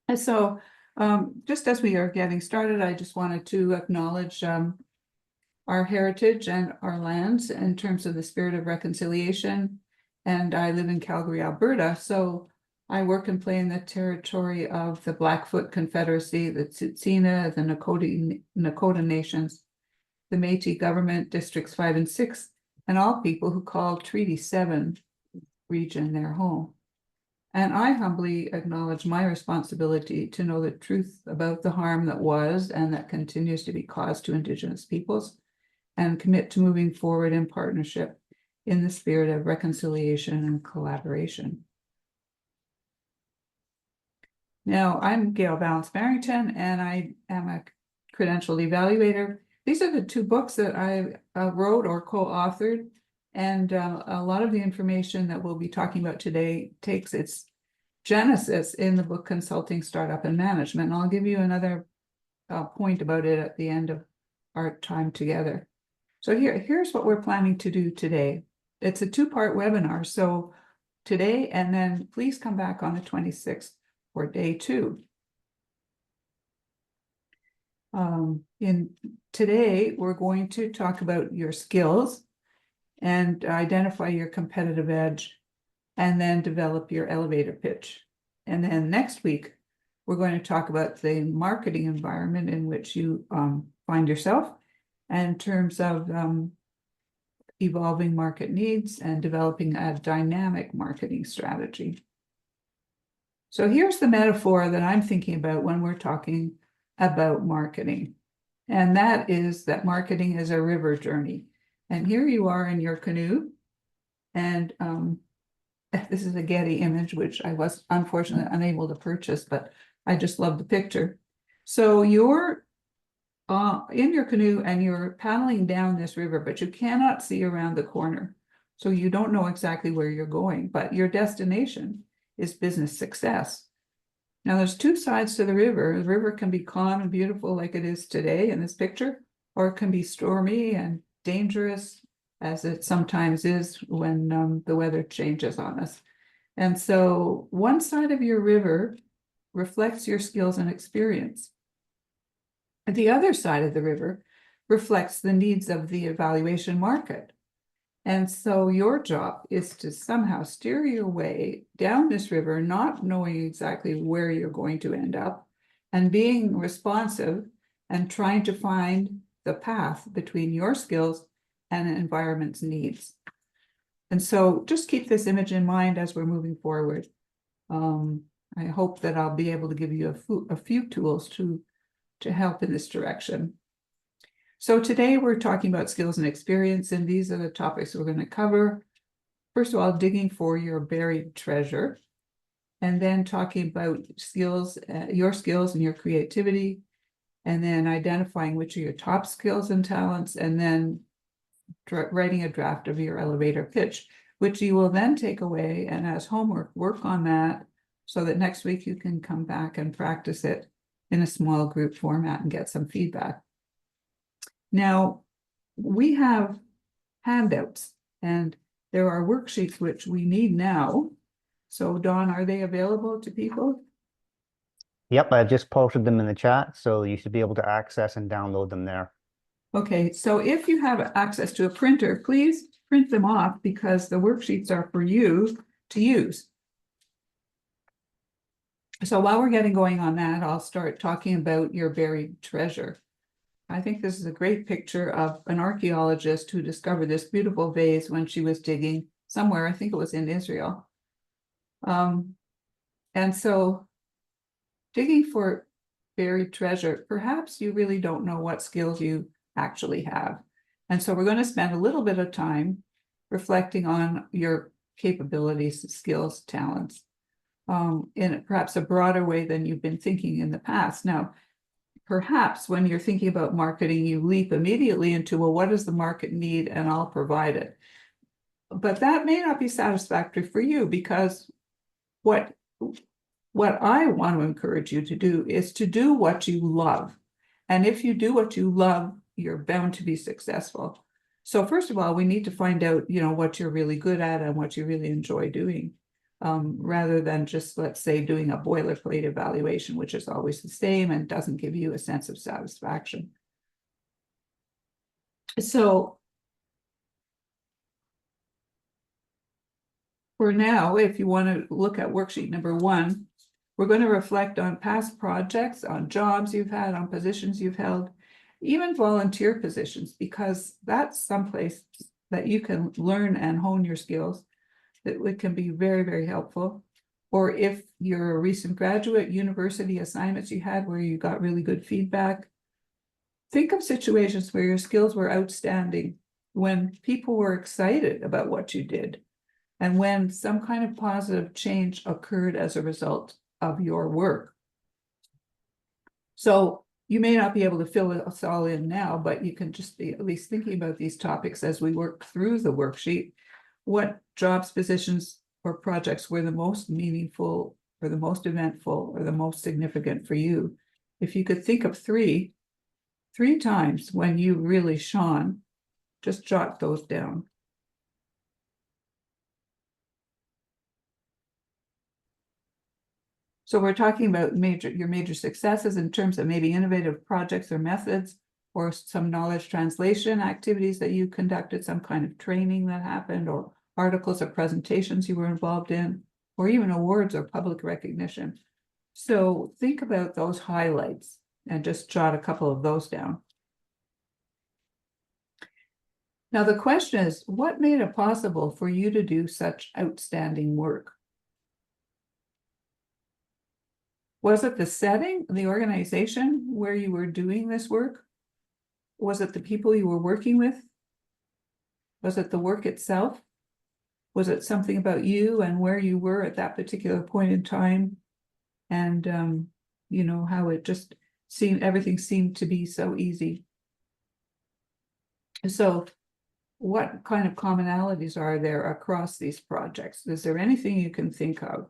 And so just as we are getting started, I just wanted to acknowledge our heritage and our lands in terms of the spirit of reconciliation. And I live in Calgary, Alberta, so I work and play in the territory of the Blackfoot Confederacy, the Tsuut'ina, the Nakota Nations, the Métis government, Districts 5 and 6, and all people who call Treaty 7 region their home. And I humbly acknowledge my responsibility to know the truth about the harm that was and that continues to be caused to Indigenous peoples, and commit to moving forward in partnership in the spirit of reconciliation and collaboration. Now, I'm Gail Vallance Barrington, and I am a Credentialed Evaluator. These are the two books that I wrote or co-authored, and a lot of the information that we'll be talking about today takes its genesis in the book Consulting, Startup, and Management. And I'll give you another point about it at the end of our time together. So here's what we're planning to do today. It's a two-part webinar. So today, and then please come back on the 26th for day 2. Today, we're going to talk about your skills and identify your competitive edge, and then develop your elevator pitch. And then next week, we're going to talk about the marketing environment in which you find yourself, in terms of evolving market needs and developing a dynamic marketing strategy. So here's the metaphor that I'm thinking about when we're talking about marketing. And that is that marketing is a river journey. And here you are in your canoe. And this is a Getty image, which I was unfortunately unable to purchase, but I just love the picture. So you're in your canoe and you're paddling down this river, but you cannot see around the corner. So you don't know exactly where you're going, but your destination is business success. Now there's two sides to the river. The river can be calm and beautiful like it is today in this picture, or it can be stormy and dangerous, as it sometimes is when the weather changes on us. And so one side of your river reflects your skills and experience. The other side of the river reflects the needs of the evaluation market. And so your job is to somehow steer your way down this river, not knowing exactly where you're going to end up, and being responsive and trying to find the path between your skills and the environment's needs. And so just keep this image in mind as we're moving forward. I hope that I'll be able to give you a few tools to help in this direction. So today we're talking about skills and experience, and these are the topics we're going to cover. First of all, digging for your buried treasure, and then talking about skills, your skills and your creativity, and then identifying which are your top skills and talents, and then writing a draft of your elevator pitch, which you will then take away and as homework, work on that so that next week you can come back and practice it in a small group format and get some feedback. Now, we have handouts, and there are worksheets which we need now. So Dawn, are they available to people? Yep, I've just posted them in the chat, so you should be able to access and download them there. Okay, so if you have access to a printer, please print them off, because the worksheets are for you to use. So while we're getting going on that, I'll start talking about your buried treasure. I think this is a great picture of an archaeologist who discovered this beautiful vase when she was digging somewhere. I think it was in Israel. And so digging for buried treasure, perhaps you really don't know what skills you actually have. And so we're going to spend a little bit of time reflecting on your capabilities, skills, talents, in perhaps a broader way than you've been thinking in the past. Now, perhaps when you're thinking about marketing, you leap immediately into, well, what does the market need? And I'll provide it. But that may not be satisfactory for you, because what I want to encourage you to do is to do what you love. And if you do what you love, you're bound to be successful. So first of all, we need to find out, what you're really good at and what you really enjoy doing. rather than just, let's say, doing a boilerplate evaluation, which is always the same and doesn't give you a sense of satisfaction. So for now, if you want to look at worksheet number 1, we're going to reflect on past projects, on jobs you've had, on positions you've held, even volunteer positions, because that's someplace that you can learn and hone your skills that it can be very, very helpful. Or if you're a recent graduate, university assignments you had where you got really good feedback. Think of situations where your skills were outstanding, when people were excited about what you did, and when some kind of positive change occurred as a result of your work. So you may not be able to fill us all in now, but you can just be at least thinking about these topics as we work through the worksheet. What jobs, positions, or projects were the most meaningful, or the most eventful, or the most significant for you? If you could think of three times when you really shone, just jot those down. So we're talking about your major successes in terms of maybe innovative projects or methods, or some knowledge translation activities that you conducted, some kind of training that happened, or articles or presentations you were involved in, or even awards or public recognition. So think about those highlights and just jot a couple of those down. Now the question is, what made it possible for you to do such outstanding work? Was it the setting, the organization where you were doing this work? Was it the people you were working with? Was it the work itself? Was it something about you and where you were at that particular point in time? And, you know, how it just seemed, everything seemed to be so easy. So what kind of commonalities are there across these projects? Is there anything you can think of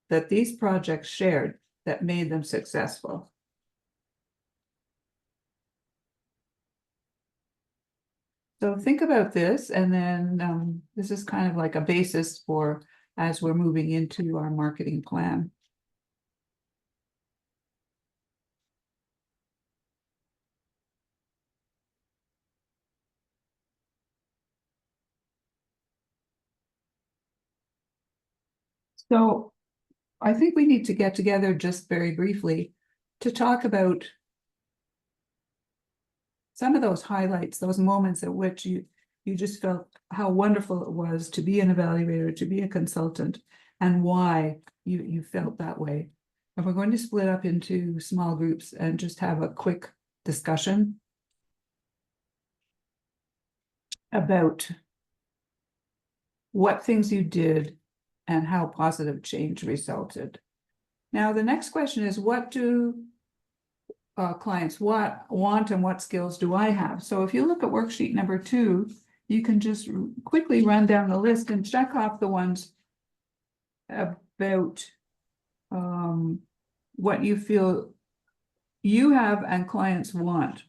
that these projects shared that made them successful? So think about this, and then this is kind of like a basis for as we're moving into our marketing plan. So I think we need to get together just very briefly to talk about some of those highlights, those moments at which you just felt how wonderful it was to be an evaluator, to be a consultant, and why you felt that way. And we're going to split up into small groups and just have a quick discussion about what things you did and how positive change resulted. Now, the next question is, what do clients want and what skills do I have? So if you look at worksheet number 2, you can just quickly run down the list and check off the ones about what you feel you have and clients want,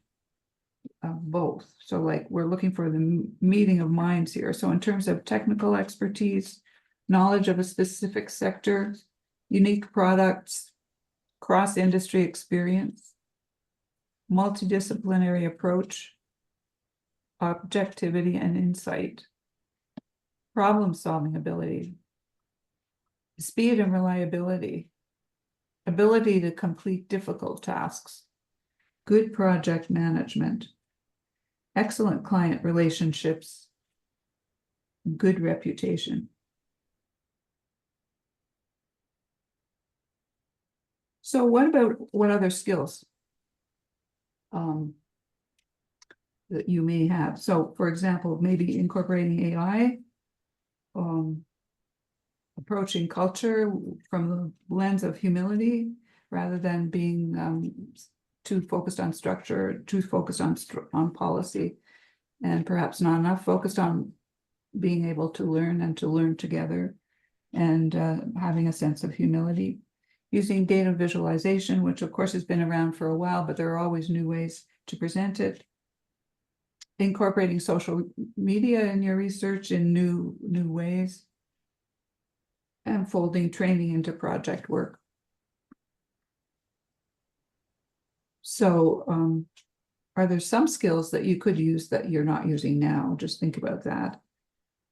both. So like we're looking for the meeting of minds here. So in terms of technical expertise, knowledge of a specific sector, unique products, cross-industry experience, multidisciplinary approach, objectivity and insight, problem-solving ability, speed and reliability, ability to complete difficult tasks, good project management, excellent client relationships, good reputation. So what other skills that you may have? So for example, maybe incorporating AI, approaching culture from the lens of humility rather than being too focused on structure, too focused on policy, and perhaps not enough focused on being able to learn and to learn together, and having a sense of humility. Using data visualization, which of course has been around for a while, but there are always new ways to present it. Incorporating social media in your research in new ways. and folding training into project work. So are there some skills that you could use that you're not using now? Just think about that.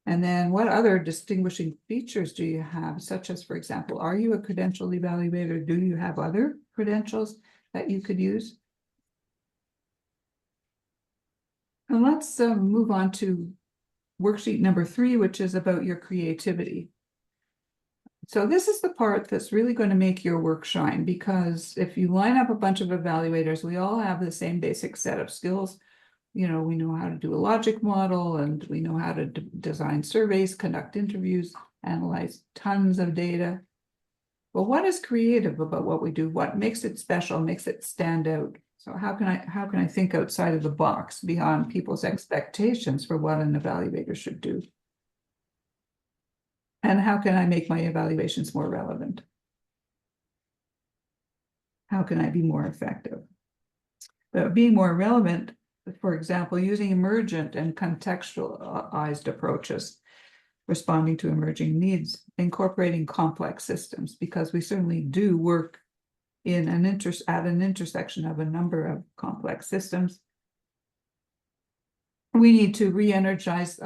And then what other distinguishing features do you have, such as, for example, are you a credentialed evaluator? Do you have other credentials that you could use? And let's move on to worksheet number 3, which is about your creativity. So this is the part that's really going to make your work shine, because if you line up a bunch of evaluators, we all have the same basic set of skills. You know, we know how to do a logic model, and we know how to design surveys, conduct interviews, analyze tons of data. But what is creative about what we do? What makes it special, makes it stand out? So how can I think outside of the box, beyond people's expectations for what an evaluator should do? And how can I make my evaluations more relevant? How can I be more effective? But being more relevant, for example, using emergent and contextualized approaches, responding to emerging needs, incorporating complex systems, because we certainly do work in at an intersection of a number of complex systems. We need to re-energize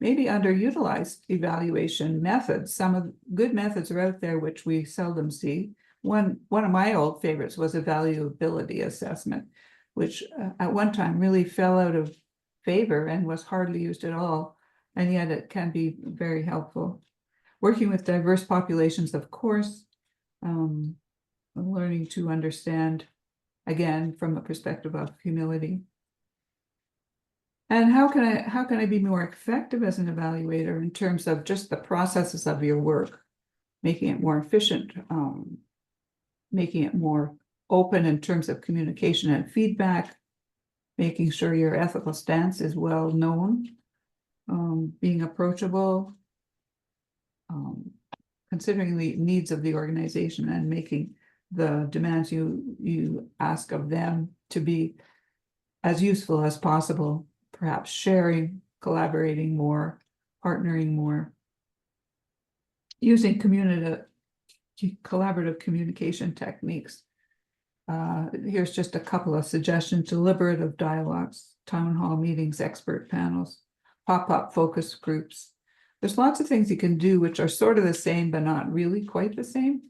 maybe underutilized evaluation methods. Some of good methods are out there which we seldom see. One of my old favorites was evaluability assessment, which at one time really fell out of favor and was hardly used at all, and yet it can be very helpful. Working with diverse populations, of course, learning to understand, again, from a perspective of humility. And how can I be more effective as an evaluator in terms of just the processes of your work, making it more efficient, making it more open in terms of communication and feedback, making sure your ethical stance is well known, being approachable, considering the needs of the organization and making the demands you ask of them to be as useful as possible, perhaps sharing, collaborating more, partnering more, using collaborative communication techniques. Here's just a couple of suggestions: deliberative dialogues, town hall meetings, expert panels, pop-up focus groups. There's lots of things you can do which are sort of the same, but not really quite the same,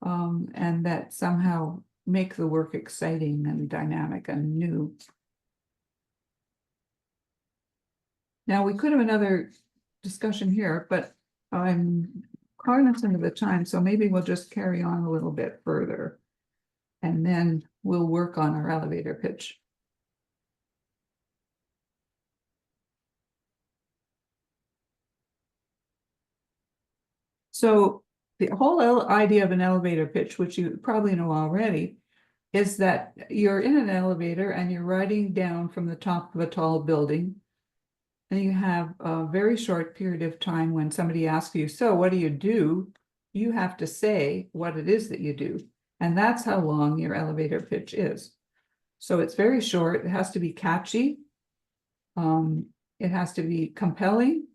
and that somehow make the work exciting and dynamic and new. Now, we could have another discussion here, but I'm cognizant of the time, so maybe we'll just carry on a little bit further, and then we'll work on our elevator pitch. So the whole idea of an elevator pitch, which you probably know already, is that you're in an elevator and you're riding down from the top of a tall building, and you have a very short period of time when somebody asks you, so what do you do? You have to say what it is that you do. And that's how long your elevator pitch is. So it's very short. It has to be catchy. It has to be compelling.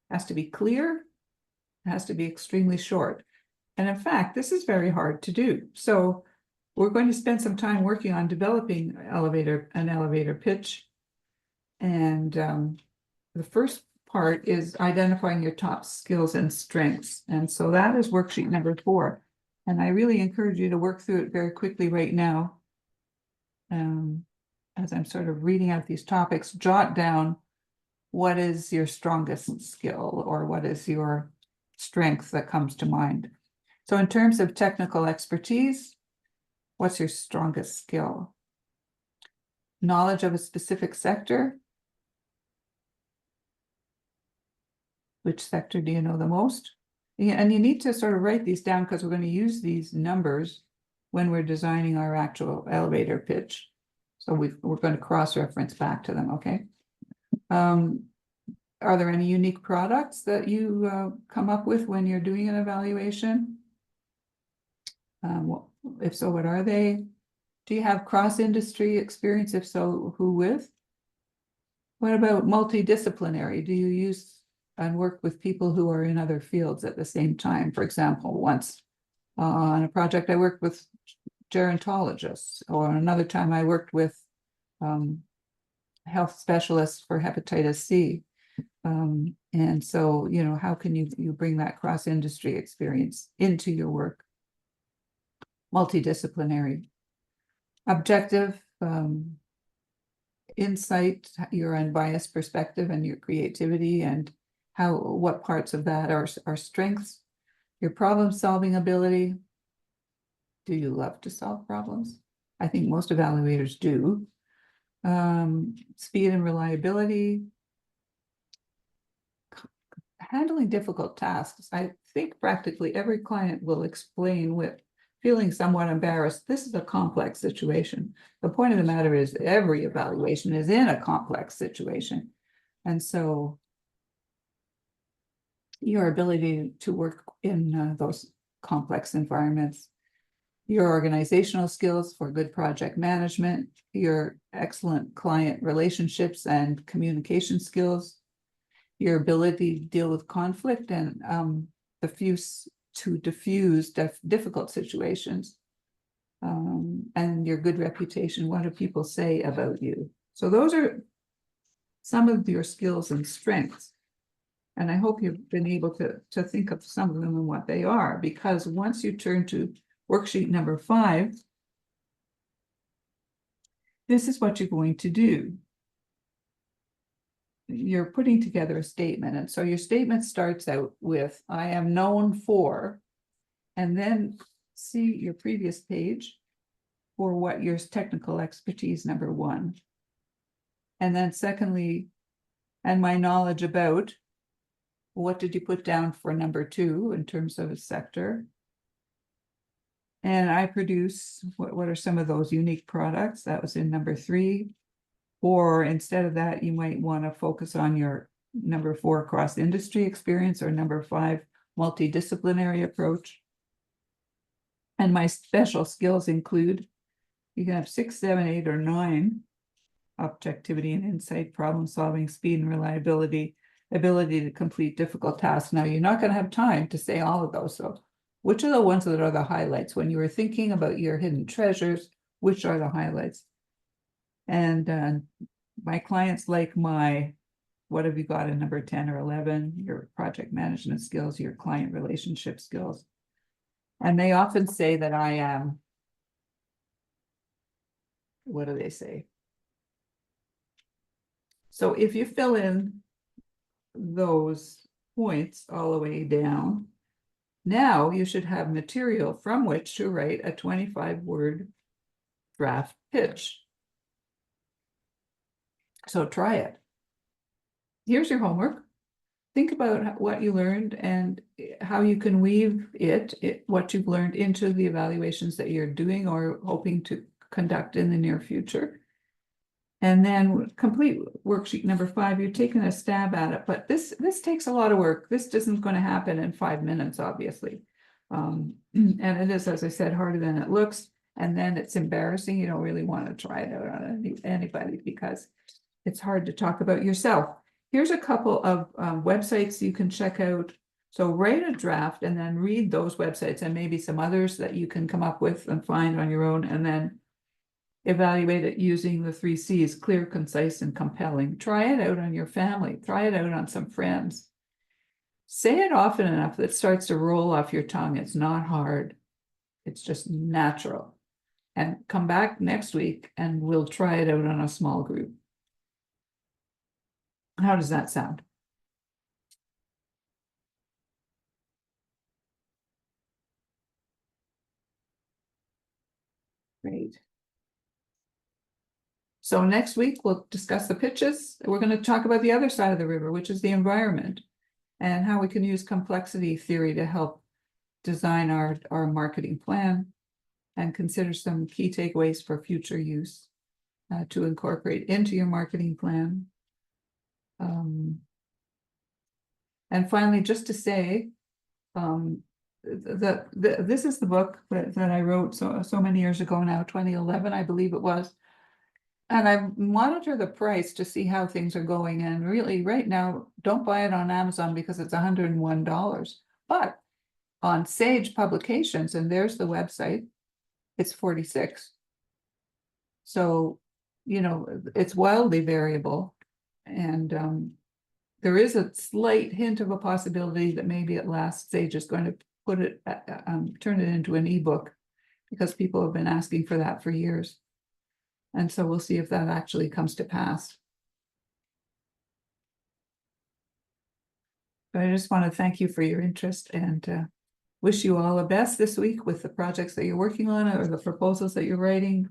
It has to be clear. It has to be extremely short. And in fact, this is very hard to do. So we're going to spend some time working on developing an elevator pitch. And the first part is identifying your top skills and strengths. And so that is worksheet number 4. And I really encourage you to work through it very quickly right now. As I'm sort of reading out these topics, jot down what is your strongest skill or what is your strength that comes to mind. So in terms of technical expertise, what's your strongest skill? Knowledge of a specific sector. Which sector do you know the most? And you need to sort of write these down because we're going to use these numbers when we're designing our actual elevator pitch. So we're going to cross-reference back to them, okay? Are there any unique products that you come up with when you're doing an evaluation? If so, what are they? Do you have cross-industry experience? If so, who with? What about multidisciplinary? Do you use and work with people who are in other fields at the same time. For example, once on a project, I worked with gerontologists, or another time I worked with health specialists for hepatitis C. And so, you know, how can you bring that cross-industry experience into your work? Multidisciplinary. Objective, insight, your unbiased perspective and your creativity, and what parts of that are strengths. Your problem-solving ability. Do you love to solve problems? I think most evaluators do. Speed and reliability. Handling difficult tasks. I think practically every client will explain with feeling somewhat embarrassed. This is a complex situation. The point of the matter is every evaluation is in a complex situation. And so your ability to work in those complex environments, your organizational skills for good project management, your excellent client relationships and communication skills, your ability to deal with conflict and diffuse difficult situations, and your good reputation. What do people say about you? So those are some of your skills and strengths. And I hope you've been able to think of some of them and what they are, because once you turn to worksheet number 5, this is what you're going to do. You're putting together a statement. And so your statement starts out with, I am known for, and then see your previous page for what your technical expertise, number 1. And then secondly, and my knowledge about, what did you put down for number 2 in terms of a sector? And I produce, what are some of those unique products? That was in number 3. Or instead of that, you might want to focus on your number 4 cross-industry experience, or number 5 multidisciplinary approach. And my special skills include, you can have 6, 7, 8, or 9. Objectivity and insight, problem solving, speed and reliability, ability to complete difficult tasks. Now, you're not going to have time to say all of those. So which are the ones that are the highlights? When you were thinking about your hidden treasures, which are the highlights? And my clients like what have you got in number 10 or 11? Your project management skills, your client relationship skills. And they often say that I am, what do they say? So if you fill in those points all the way down, now you should have material from which to write a 25-word draft pitch. So try it. Here's your homework. Think about what you learned and how you can weave what you've learned, into the evaluations that you're doing or hoping to conduct in the near future. And then complete worksheet number 5. You're taking a stab at it, but this takes a lot of work. This isn't going to happen in 5 minutes, obviously. And it is, as I said, harder than it looks. And then it's embarrassing. You don't really want to try it out on anybody, because it's hard to talk about yourself. Here's a couple of websites you can check out. So write a draft and then read those websites, and maybe some others that you can come up with and find on your own, and then evaluate it using the 3 C's: clear, concise, and compelling. Try it out on your family. Try it out on some friends. Say it often enough that it starts to roll off your tongue. It's not hard. It's just natural. And come back next week and we'll try it out on a small group. How does that sound? Great. So next week, we'll discuss the pitches. We're going to talk about the other side of the river, which is the environment, and how we can use complexity theory to help design our marketing plan, and consider some key takeaways for future use to incorporate into your marketing plan. And finally, just to say, this is the book that I wrote so many years ago now, 2011, I believe it was. And I monitor the price to see how things are going, and really, right now, don't buy it on Amazon because it's $101. But on Sage Publications, and there's the website, it's 46. So, you know, it's wildly variable. And there is a slight hint of a possibility that maybe at last Sage is going to put it, turn it into an ebook, because people have been asking for that for years. And so we'll see if that actually comes to pass. But I just want to thank you for your interest, and wish you all the best this week with the projects that you're working on or the proposals that you're writing.